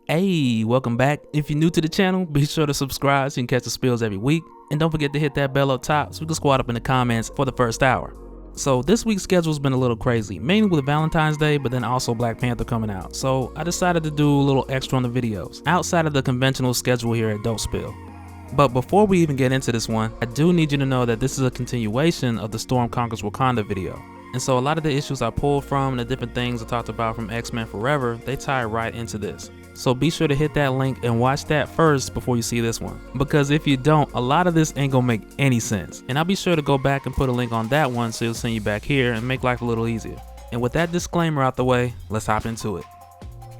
Hey, welcome back. If you're new to the channel, be sure to subscribe so you can catch the spills every week. And don't forget to hit that bell up top so we can squad up in the comments for the first hour. So this week's schedule's been a little crazy, mainly with Valentine's Day, but then also Black Panther coming out. So I decided to do a little extra on the videos, outside of the conventional schedule here at Dopespill. But before we even get into this one, I do need you to know that this is a continuation of the Storm Conquers Wakanda video. And so a lot of the issues I pulled from and the different things I talked about from X-Men Forever, they tie right into this. So be sure to hit that link and watch that first before you see this one. Because if you don't, a lot of this ain't gonna make any sense. And I'll be sure to go back and put a link on that one so it'll send you back here and make life a little easier. And with that disclaimer out the way, let's hop into it.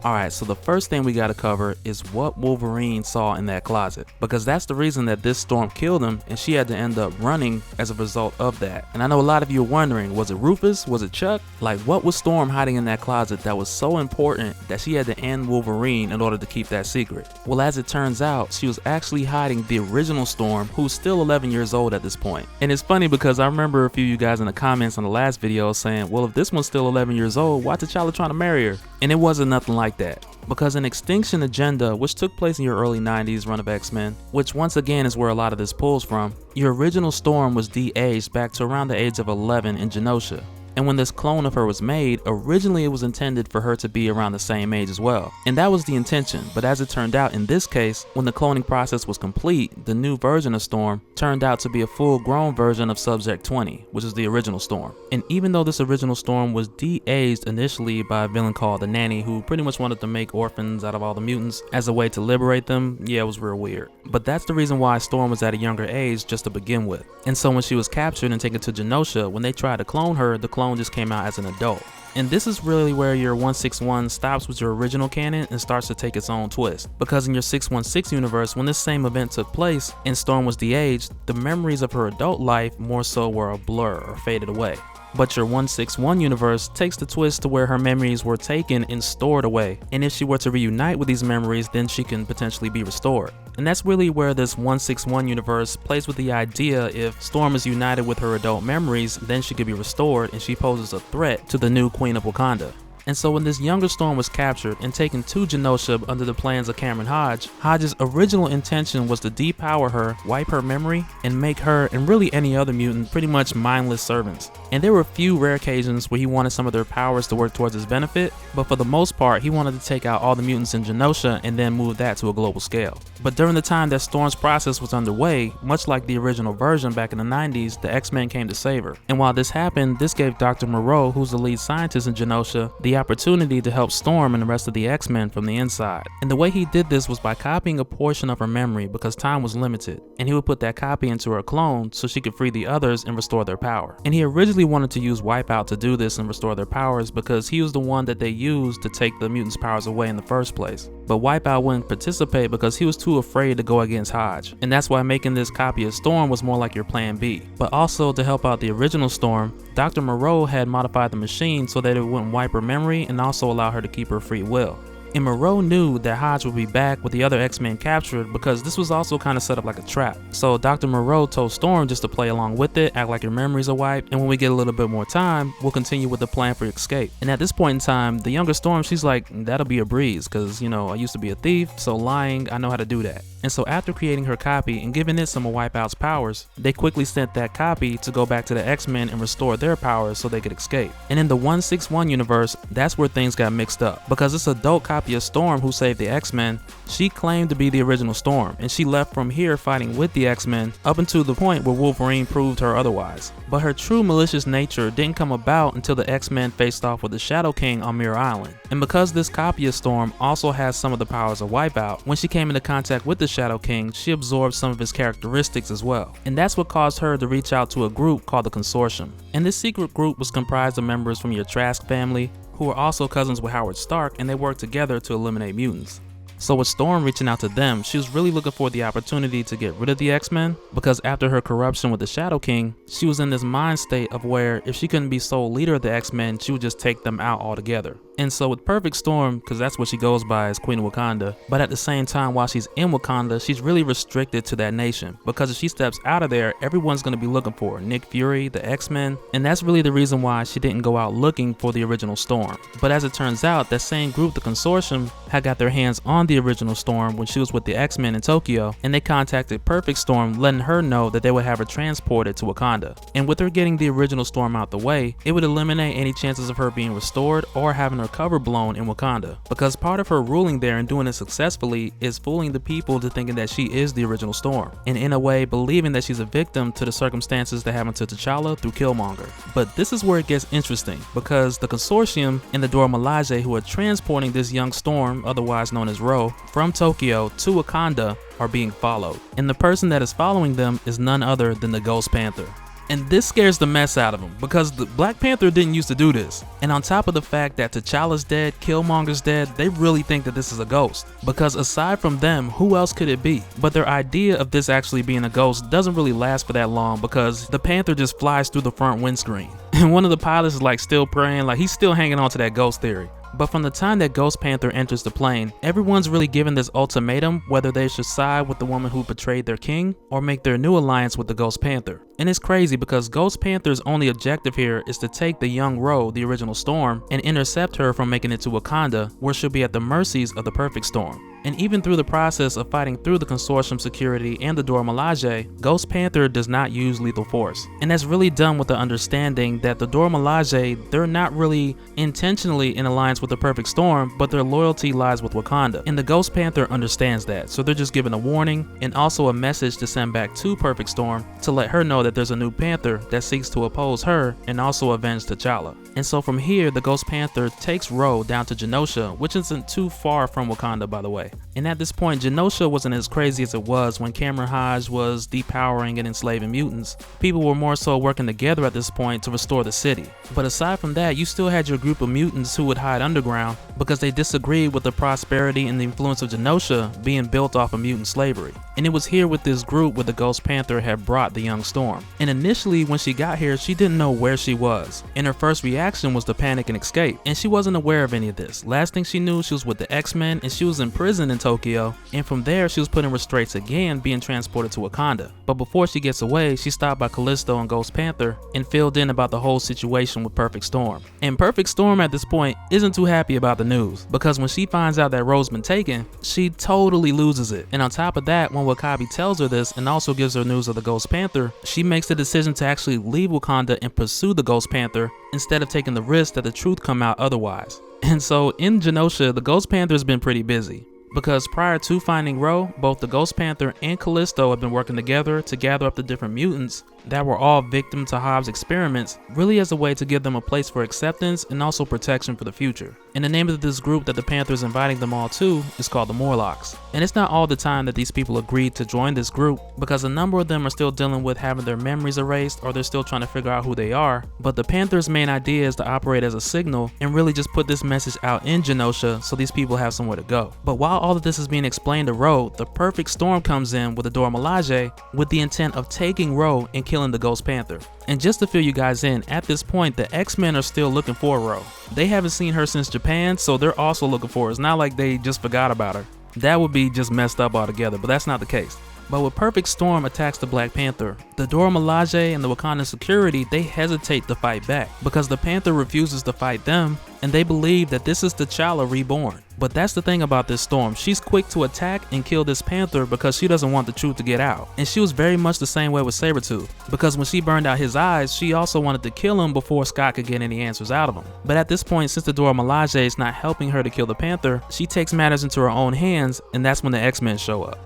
Alright, so the first thing we gotta cover is what Wolverine saw in that closet, because that's the reason that this storm killed him and she had to end up running as a result of that. And I know a lot of you are wondering, was it Rufus? Was it Chuck? Like, what was Storm hiding in that closet that was so important that she had to end Wolverine in order to keep that secret? Well, as it turns out, she was actually hiding the original Storm, who's still 11 years old at this point. And it's funny because I remember a few of you guys in the comments on the last video saying, well, if this one's still 11 years old, why T'Challa trying to marry her? And it wasn't nothing like that. Because in Extinction Agenda, which took place in your early 90s run of X-Men, which once again is where a lot of this pulls from, your original Storm was de-aged back to around the age of 11 in Genosha. And when this clone of her was made, originally it was intended for her to be around the same age as well. And that was the intention, but as it turned out in this case, when the cloning process was complete, the new version of Storm turned out to be a full-grown version of Subject 20, which is the original Storm. And even though this original Storm was de-aged initially by a villain called the Nanny, who pretty much wanted to make orphans out of all the mutants as a way to liberate them, yeah, it was real weird. But that's the reason why Storm was at a younger age just to begin with. And so when she was captured and taken to Genosha, when they tried to clone her, the clone just came out as an adult. And this is really where your 161 stops with your original canon and starts to take its own twist. Because in your 616 universe, when this same event took place and Storm was de-aged, the memories of her adult life more so were a blur or faded away. But your 161 universe takes the twist to where her memories were taken and stored away. And if she were to reunite with these memories, then she can potentially be restored. And that's really where this 161 universe plays with the idea if Storm is united with her adult memories, then she could be restored and she poses a threat to the new Queen of Wakanda. And so when this younger Storm was captured and taken to Genosha under the plans of Cameron Hodge, Hodge's original intention was to depower her, wipe her memory, and make her, and really any other mutant, pretty much mindless servants. And there were a few rare occasions where he wanted some of their powers to work towards his benefit, but for the most part, he wanted to take out all the mutants in Genosha and then move that to a global scale. But during the time that Storm's process was underway, much like the original version back in the 90s, the X-Men came to save her. And while this happened, this gave Dr. Moreau, who's the lead scientist in Genosha, the opportunity to help Storm and the rest of the X-Men from the inside. And the way he did this was by copying a portion of her memory because time was limited, and he would put that copy into her clone so she could free the others and restore their power. And he originally wanted to use Wipeout to do this and restore their powers because he was the one that they used to take the mutants' powers away in the first place. But Wipeout wouldn't participate because he was too afraid to go against Hodge, and that's why making this copy of Storm was more like your plan B. But also to help out the original Storm, Dr. Moreau had modified the machine so that it wouldn't wipe her memory and also allow her to keep her free will. And Moreau knew that Hodge would be back with the other X-Men captured because this was also kind of set up like a trap. So Dr. Moreau told Storm just to play along with it, act like your memories are wiped, and when we get a little bit more time, we'll continue with the plan for escape. And at this point in time, the younger Storm, she's like, that'll be a breeze because, you know, I used to be a thief, so lying, I know how to do that. And so after creating her copy and giving it some of Wipeout's powers, they quickly sent that copy to go back to the X-Men and restore their powers so they could escape. And in the 161 universe, that's where things got mixed up. Because this adult copy of Storm who saved the X-Men, she claimed to be the original Storm, and she left from here fighting with the X-Men up until the point where Wolverine proved her otherwise. But her true malicious nature didn't come about until the X-Men faced off with the Shadow King on Mirror Island. And because this copy of Storm also has some of the powers of Wipeout, when she came into contact with the Shadow King, she absorbed some of his characteristics as well. And that's what caused her to reach out to a group called the Consortium. And this secret group was comprised of members from your Trask family, who were also cousins with Howard Stark, and they worked together to eliminate mutants. So with Storm reaching out to them, she was really looking for the opportunity to get rid of the X-Men, because after her corruption with the Shadow King, she was in this mind state of where if she couldn't be sole leader of the X-Men, she would just take them out altogether. And so with Perfect Storm, because that's what she goes by as Queen of Wakanda, but at the same time while she's in Wakanda, she's really restricted to that nation, because if she steps out of there, everyone's going to be looking for her. Nick Fury, the X-Men, and that's really the reason why she didn't go out looking for the original Storm. But as it turns out, that same group, the consortium, had got their hands on the original Storm when she was with the X-Men in Tokyo, and they contacted Perfect Storm, letting her know that they would have her transported to Wakanda. And with her getting the original Storm out the way, it would eliminate any chances of her being restored or having her cover blown in Wakanda, because part of her ruling there and doing it successfully is fooling the people to thinking that she is the original Storm, and in a way believing that she's a victim to the circumstances that happened to T'Challa through Killmonger. But this is where it gets interesting, because the consortium and the Dora Milaje who are transporting this young Storm, otherwise known as Ro, from Tokyo to Wakanda are being followed, and the person that is following them is none other than the Ghost Panther. And this scares the mess out of him, because the Black Panther didn't used to do this. And on top of the fact that T'Challa's dead, Killmonger's dead, they really think that this is a ghost. Because aside from them, who else could it be? But their idea of this actually being a ghost doesn't really last for that long, because the Panther just flies through the front windscreen. And one of the pilots is like still praying, like he's still hanging on to that ghost theory. But from the time that Ghost Panther enters the plane, everyone's really given this ultimatum whether they should side with the woman who betrayed their king or make their new alliance with the Ghost Panther. And it's crazy because Ghost Panther's only objective here is to take the young Ro, the original Storm, and intercept her from making it to Wakanda, where she'll be at the mercies of the Perfect Storm. And even through the process of fighting through the consortium security and the Dora Milaje, Ghost Panther does not use lethal force. And that's really done with the understanding that the Dora Milaje, they're not really intentionally in alliance with the Perfect Storm, but their loyalty lies with Wakanda. And the Ghost Panther understands that, so they're just giving a warning and also a message to send back to Perfect Storm to let her know that there's a new Panther that seeks to oppose her and also avenge T'Challa. And so from here, the Ghost Panther takes Ro down to Genosha, which isn't too far from Wakanda, by the way. And at this point, Genosha wasn't as crazy as it was when Cameron Hodge was depowering and enslaving mutants. People were more so working together at this point to restore the city. But aside from that, you still had your group of mutants who would hide underground because they disagreed with the prosperity and the influence of Genosha being built off of mutant slavery. And it was here with this group where the Ghost Panther had brought the young Storm. And initially when she got here, she didn't know where she was. And her first reaction was to panic and escape. And she wasn't aware of any of this. Last thing she knew, she was with the X-Men and she was in prison in Tokyo. And from there, she was put in restraints again, being transported to Wakanda. But before she gets away, she stopped by Callisto and Ghost Panther and filled in about the whole situation with Perfect Storm. And Perfect Storm at this point isn't too happy about the news, because when she finds out that Ro's been taken, she totally loses it. And on top of that, when Wakabi tells her this and also gives her news of the Ghost Panther, she makes the decision to actually leave Wakanda and pursue the Ghost Panther instead of taking the risk that the truth come out otherwise. And so in Genosha, the Ghost Panther's been pretty busy, because prior to finding Ro, both the Ghost Panther and Callisto have been working together to gather up the different mutants that were all victim to Hobbs' experiments, really as a way to give them a place for acceptance and also protection for the future. And the name of this group that the Panther's inviting them all to is called the Morlocks. And it's not all the time that these people agreed to join this group, because a number of them are still dealing with having their memories erased, or they're still trying to figure out who they are. But the Panther's main idea is to operate as a signal and really just put this message out in Genosha so these people have somewhere to go. But while all of this is being explained to Ro, the Perfect Storm comes in with the Dora Milaje with the intent of taking Ro and killing the Ghost Panther. And just to fill you guys in, at this point, the X-Men are still looking for Ro. They haven't seen her since Japan, so they're also looking for her. It's not like they just forgot about her. That would be just messed up altogether, but that's not the case. But when Perfect Storm attacks the Black Panther, the Dora Milaje and the Wakandan security, they hesitate to fight back because the Panther refuses to fight them, and they believe that this is T'Challa reborn. But that's the thing about this Storm, she's quick to attack and kill this Panther because she doesn't want the truth to get out. And she was very much the same way with Sabretooth, because when she burned out his eyes, she also wanted to kill him before Scott could get any answers out of him. But at this point, since the Dora Milaje is not helping her to kill the Panther, she takes matters into her own hands, and that's when the X-Men show up.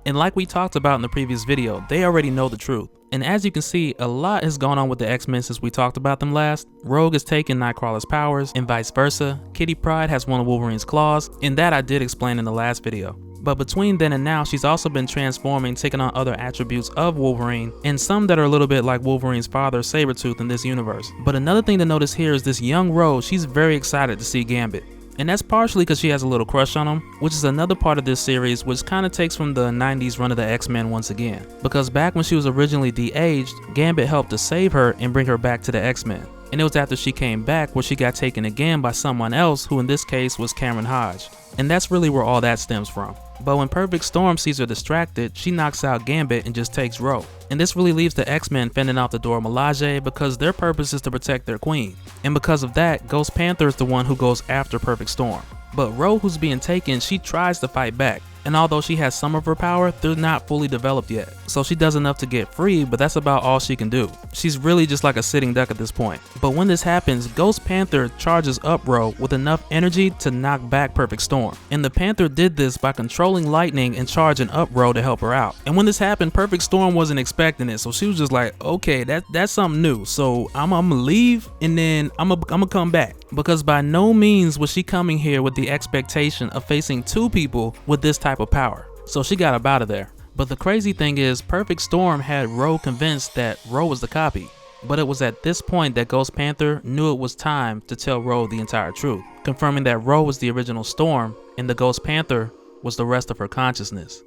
And like we talked about in the previous video, they already know the truth. And as you can see, a lot has gone on with the X-Men since we talked about them last. Rogue has taken Nightcrawler's powers and vice versa. Kitty Pryde has one of Wolverine's claws, and that I did explain in the last video. But between then and now, she's also been transforming, taking on other attributes of Wolverine, and some that are a little bit like Wolverine's father, Sabretooth, in this universe. But another thing to notice here is this young Rogue, she's very excited to see Gambit. And that's partially because she has a little crush on him, which is another part of this series which kind of takes from the 90s run of the X-Men once again. Because back when she was originally de-aged, Gambit helped to save her and bring her back to the X-Men. and it was after she came back where she got taken again by someone else, who in this case was Cameron Hodge. And that's really where all that stems from. But when Perfect Storm sees her distracted, she knocks out Gambit and just takes Ro. And this really leaves the X-Men fending off the Dora Milaje because their purpose is to protect their queen. And because of that, Ghost Panther is the one who goes after Perfect Storm. But Ro, who's being taken, she tries to fight back. And although she has some of her power, they're not fully developed yet. So she does enough to get free, but that's about all she can do. She's really just like a sitting duck at this point. But when this happens, Ghost Panther charges up Ro with enough energy to knock back Perfect Storm. And the Panther did this by controlling lightning and charging up Ro to help her out. And when this happened, Perfect Storm wasn't expecting it, so she was just like, okay, that's something new. So I'm gonna leave and then I'm gonna come back. Because by no means was she coming here with the expectation of facing two people with this type of power. So she got up out of there. But the crazy thing is, Perfect Storm had Ro convinced that Ro was the copy. But it was at this point that Ghost Panther knew it was time to tell Ro the entire truth, confirming that Ro was the original Storm and the Ghost Panther was the rest of her consciousness.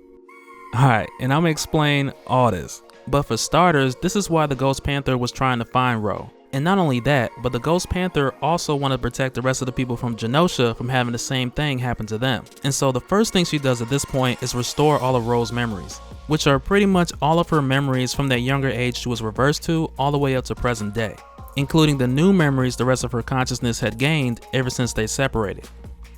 Alright, and I'm gonna explain all this. But for starters, this is why the Ghost Panther was trying to find Ro. And not only that, but the Ghost Panther also wanted to protect the rest of the people from Genosha from having the same thing happen to them. And so the first thing she does at this point is restore all of Ro's memories, which are pretty much all of her memories from that younger age she was reversed to all the way up to present day, including the new memories the rest of her consciousness had gained ever since they separated.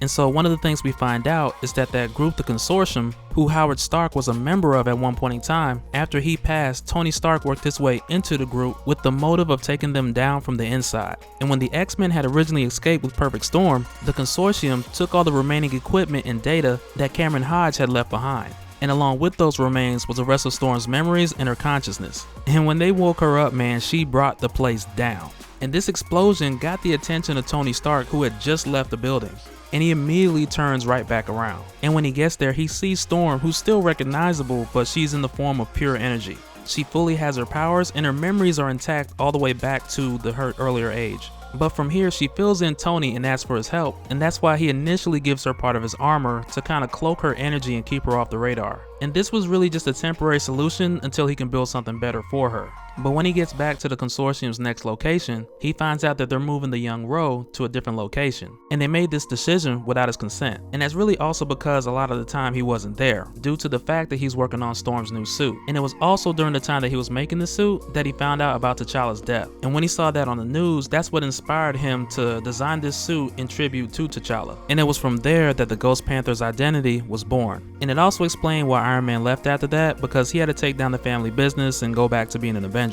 And so one of the things we find out is that that group, the Consortium, who Howard Stark was a member of at one point in time, after he passed, Tony Stark worked his way into the group with the motive of taking them down from the inside. And when the X-Men had originally escaped with Perfect Storm, the Consortium took all the remaining equipment and data that Cameron Hodge had left behind. And along with those remains was the rest of Storm's memories and her consciousness. And when they woke her up, man, she brought the place down. And this explosion got the attention of Tony Stark, who had just left the building. And he immediately turns right back around. And when he gets there, he sees Storm, who's still recognizable, but she's in the form of pure energy. She fully has her powers and her memories are intact all the way back to her earlier age. But from here, she fills in Tony and asks for his help, and that's why he initially gives her part of his armor to kind of cloak her energy and keep her off the radar. And this was really just a temporary solution until he can build something better for her. But when he gets back to the Consortium's next location, he finds out that they're moving the young Ro to a different location. And they made this decision without his consent. And that's really also because a lot of the time he wasn't there, due to the fact that he's working on Storm's new suit. And it was also during the time that he was making the suit that he found out about T'Challa's death. And when he saw that on the news, that's what inspired him to design this suit in tribute to T'Challa. And it was from there that the Ghost Panther's identity was born. And it also explained why Iron Man left after that, because he had to take down the family business and go back to being an Avenger.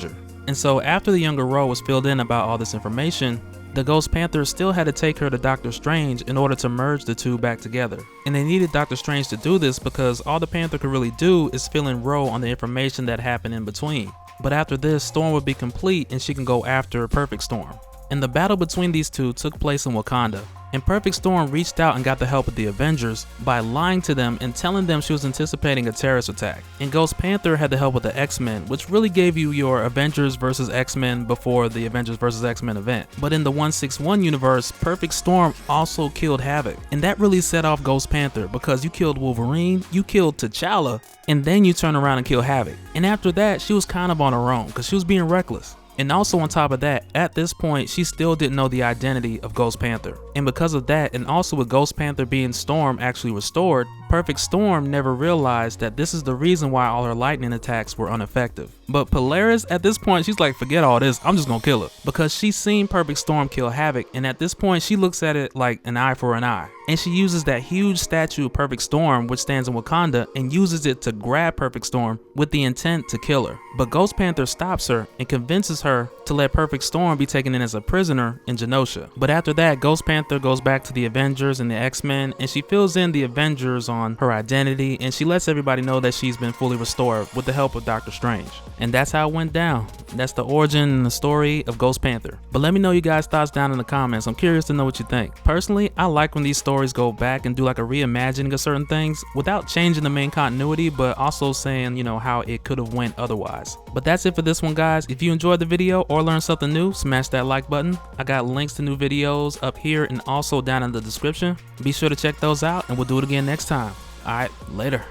And so after the younger Ro was filled in about all this information, the Ghost Panther still had to take her to Doctor Strange in order to merge the two back together. And they needed Doctor Strange to do this because all the Panther could really do is fill in Ro on the information that happened in between. But after this, Storm would be complete and she can go after Perfect Storm. And the battle between these two took place in Wakanda. And Perfect Storm reached out and got the help of the Avengers by lying to them and telling them she was anticipating a terrorist attack. And Ghost Panther had the help of the X-Men, which really gave you your Avengers vs. X-Men before the Avengers vs. X-Men event. But in the 161 universe, Perfect Storm also killed Havoc. And that really set off Ghost Panther because you killed Wolverine, you killed T'Challa, and then you turn around and kill Havoc. And after that, she was kind of on her own because she was being reckless. And also on top of that, at this point, she still didn't know the identity of Ghost Panther. And because of that, and also with Ghost Panther being Storm actually restored, Perfect Storm never realized that this is the reason why all her lightning attacks were ineffective. But Polaris, at this point, she's like, forget all this, I'm just gonna kill her. Because she's seen Perfect Storm kill Havoc, and at this point, she looks at it like an eye for an eye. And she uses that huge statue of Perfect Storm, which stands in Wakanda, and uses it to grab Perfect Storm with the intent to kill her. But Ghost Panther stops her and convinces her to let Perfect Storm be taken in as a prisoner in Genosha. But after that, Ghost Panther goes back to the Avengers and the X-Men, and she fills in the Avengers on her identity, and she lets everybody know that she's been fully restored with the help of Doctor Strange. And that's how it went down. That's the origin and the story of Ghost Panther. But let me know you guys' thoughts down in the comments. I'm curious to know what you think. Personally, I like when these stories go back and do like a reimagining of certain things without changing the main continuity, but also saying, you know, how it could have went otherwise. But that's it for this one, guys. If you enjoyed the video or learned something new, smash that like button. I got links to new videos up here and also down in the description. Be sure to check those out, and we'll do it again next time. All right, later.